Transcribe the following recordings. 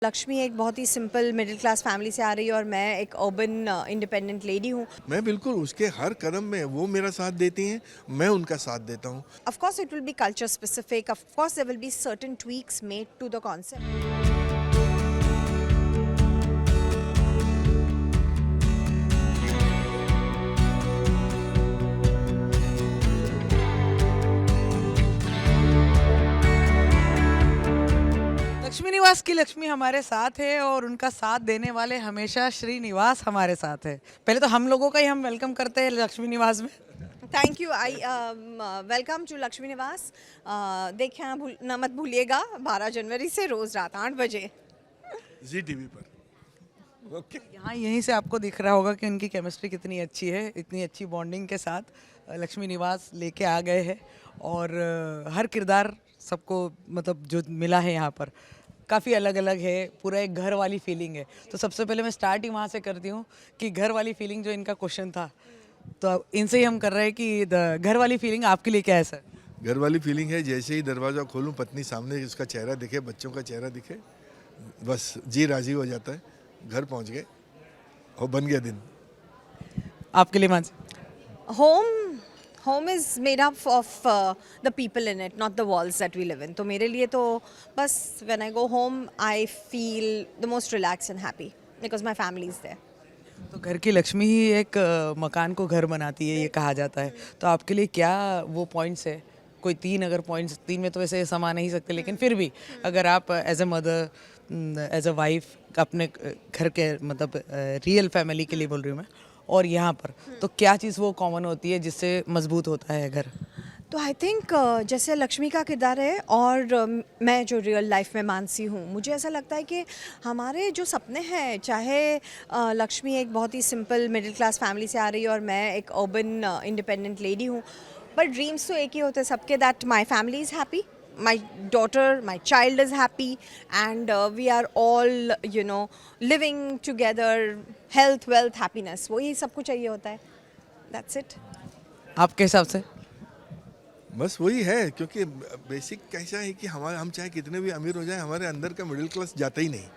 लक्ष्मी एक बहुत ही simple middle class family से आ रही है और मैं एक अर्बन इंडिपेंडेंट लेडी हूँ. मैं बिल्कुल उसके हर कदम में वो मेरा साथ देती हैं, मैं उनका साथ देता हूँ। Of course it will be culture specific. Of course there will be certain tweaks made to the concept. Lakshmi निवास की लक्ष्मी हमारे साथ है और उनका साथ देने वाले हमेशा श्रीनिवास हमारे साथ है। पहले तो हम लोगों का ही हम वेलकम करते हैं लक्ष्मी निवास में। Thank you. I welcome to Lakshmi Niwas. देखना मत भूलिएगा 12 जनवरी से रोज़ रात 8 बजे जी टीवी पर. ओके. यहाँ यहीं से आपको दिख रहा होगा कि उनकी केमिस्ट्री कितनी अच्छी है। इतनी अच्छी बॉन्डिंग के साथ लक्ष्मी निवास लेके आ गए हैं और हर किरदार सबको मतलब जो मिला है यहाँ पर काफ़ी अलग अलग है। पूरा एक घर वाली फीलिंग है। तो सबसे पहले मैं स्टार्ट ही वहाँ से करती हूँ कि घर वाली फीलिंग जो इनका क्वेश्चन था, तो अब इनसे ही हम कर रहे हैं कि घर वाली फीलिंग आपके लिए क्या है सर? घर वाली फीलिंग है, जैसे ही दरवाज़ा खोलूं पत्नी सामने उसका चेहरा दिखे, बच्चों का चेहरा दिखे, बस जी राजी हो जाता है. घर पहुंच गए और बन गया दिन. आपके लिए Mansi? Home is made up of the people in it, not the walls that we live in. तो मेरे लिए तो बस when I go home I feel the most relaxed and happy because my family is there. तो घर की लक्ष्मी ही एक मकान को घर बनाती है, ये कहा जाता है। तो आपके लिए क्या वो पॉइंट्स है? कोई तीन अगर पॉइंट्स, तीन में तो वैसे समा नहीं सकते, लेकिन फिर भी अगर आप as a mother, as a wife अपने घर के मतलब रियल फैमिली के लिए बोल रही हूँ मैं, और यहाँ पर तो क्या चीज़ वो कॉमन होती है जिससे मजबूत होता है घर? तो आई थिंक जैसे लक्ष्मी का किरदार है और मैं जो रियल लाइफ में मानसी हूँ, मुझे ऐसा लगता है कि हमारे जो सपने हैं, चाहे लक्ष्मी एक बहुत ही सिंपल मिडिल क्लास फैमिली से आ रही है और मैं एक अर्बन इंडिपेंडेंट लेडी हूँ, बट ड्रीम्स तो एक ही होते हैं सबके, that my family is happy, my daughter, my child is happy, and we are all living together, health, wealth, happiness. वही सब कुछ चाहिए होता है. That's it. आपके हिसाब से? बस वही है, क्योंकि बेसिक कैसा है कि हम चाहे कितने भी अमीर हो जाए, हमारे अंदर का मिडिल क्लास जाता ही नहीं.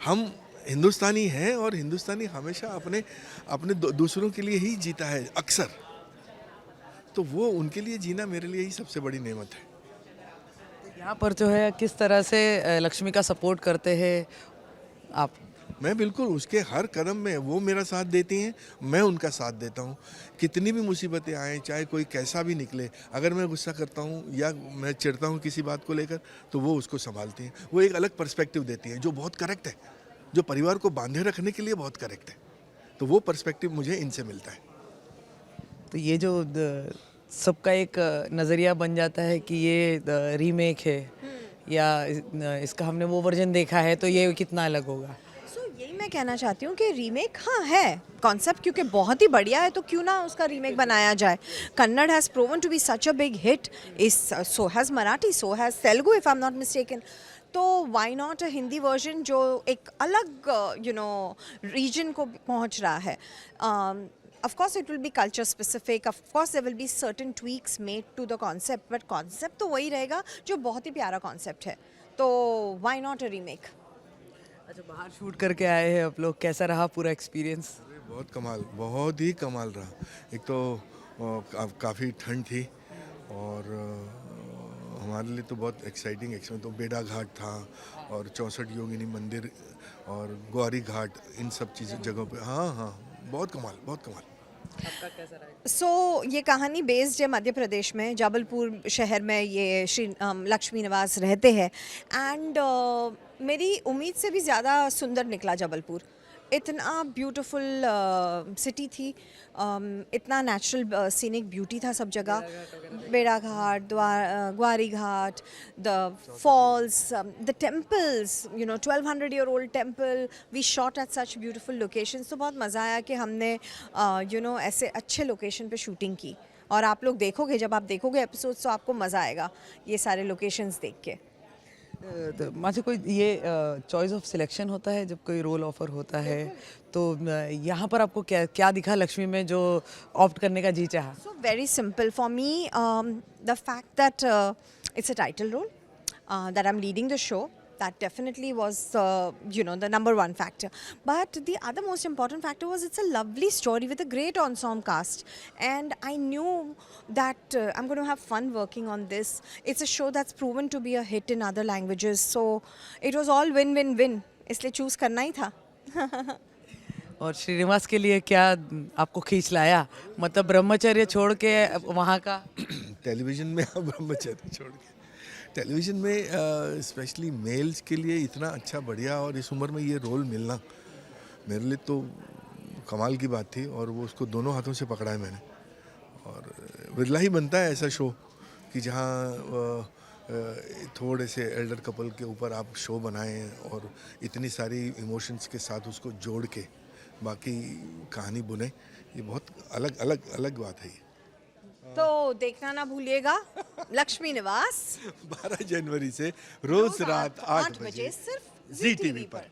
हम हिंदुस्तानी हैं और हिंदुस्तानी हमेशा अपने अपने दूसरों के लिए ही जीता है अक्सर. तो वो उनके लिए जीना मेरे लिए ही सबसे बड़ी नेमत है. यहाँ पर जो है किस तरह से लक्ष्मी का सपोर्ट करते हैं आप? मैं बिल्कुल उसके हर कदम में वो मेरा साथ देती हैं, मैं उनका साथ देता हूँ. कितनी भी मुसीबतें आएँ, चाहे कोई कैसा भी निकले, अगर मैं गुस्सा करता हूँ या मैं चिढ़ता हूँ किसी बात को लेकर, तो वो उसको संभालती हैं. वो एक अलग पर्सपेक्टिव देती हैं जो बहुत करेक्ट है, जो परिवार को बांधे रखने के लिए बहुत करेक्ट है. तो वो पर्सपेक्टिव मुझे इनसे मिलता है. तो ये जो सबका एक नज़रिया बन जाता है कि ये रीमेक है या इसका हमने वो वर्जन देखा है तो ये कितना अलग होगा. यही मैं कहना चाहती हूँ कि रीमेक हाँ है कॉन्सेप्ट, क्योंकि बहुत ही बढ़िया है, तो क्यों ना उसका रीमेक बनाया जाए. Kannada has proven to be such a big hit, is so has Marathi, so has Telugu if I am not mistaken. तो why not a Hindi version जो एक अलग रीजन को पहुँच रहा है. Of course it will be culture specific. Of course there will be certain tweaks made to the concept, but concept तो वही रहेगा जो बहुत ही प्यारा concept है. तो why not a remake? अच्छा, बाहर शूट करके आए हैं आप लोग, कैसा रहा पूरा एक्सपीरियंस? बहुत कमाल, बहुत ही कमाल रहा. एक तो काफ़ी ठंड थी और हमारे लिए तो बहुत एक्साइटिंग एक्सपीरियंस. तो बेड़ा घाट था और 64 योगिनी मंदिर और ग्वारी घाट, इन सब चीज़ों जगहों पे. हाँ, बहुत कमाल, बहुत कमाल. आपका कैसा रहा? सो ये कहानी बेस्ड है मध्य प्रदेश में, जबलपुर शहर में ये लक्ष्मी निवास रहते हैं. एंड मेरी उम्मीद से भी ज़्यादा सुंदर निकला जबलपुर. इतना ब्यूटीफुल सिटी थी, इतना नेचुरल सीनिक ब्यूटी था सब जगह. बेड़ा घाट, Gwari Ghat, the falls, the temples, 1200-year-old temple. We shot at such beautiful locations. तो बहुत मज़ा आया कि हमने ऐसे अच्छे लोकेशन पे शूटिंग की. और आप लोग देखोगे, जब आप देखोगे एपिसोड्स तो आपको मज़ा आएगा ये सारे लोकेशंस देख के. मुझे कोई ये चॉइस ऑफ सिलेक्शन होता है जब कोई रोल ऑफर होता है, तो यहाँ पर आपको क्या क्या दिखा लक्ष्मी में जो ऑप्ट करने का जी चाहा? So very simple for me, the fact that it's a title role, that I'm leading the show, That definitely was, the number one factor. But the other most important factor was it's a lovely story with a great ensemble cast. And I knew that I'm going to have fun working on this. It's a show that's proven to be a hit in other languages. So it was all win-win-win. इसलिए choose करना ही था. और श्रीनिवास के लिए क्या आपको खींच लाया, मतलब ब्रह्मचर्य छोड़ के वहाँ का? टेलीविज़न में आप ब्रह्मचर्य छोड़ के टेलीविज़न में स्पेशली मेल्स के लिए इतना अच्छा बढ़िया और इस उम्र में ये रोल मिलना मेरे लिए तो कमाल की बात थी और वो उसको दोनों हाथों से पकड़ा है मैंने। और बिरला ही बनता है ऐसा शो कि जहाँ थोड़े से एल्डर कपल के ऊपर आप शो बनाएं और इतनी सारी इमोशंस के साथ उसको जोड़ के बाकी कहानी बुने, ये बहुत अलग अलग अलग बात है ये। तो देखना ना भूलिएगा लक्ष्मी निवास 12 जनवरी से रोज रात 8 बजे सिर्फ जी टीवी पर।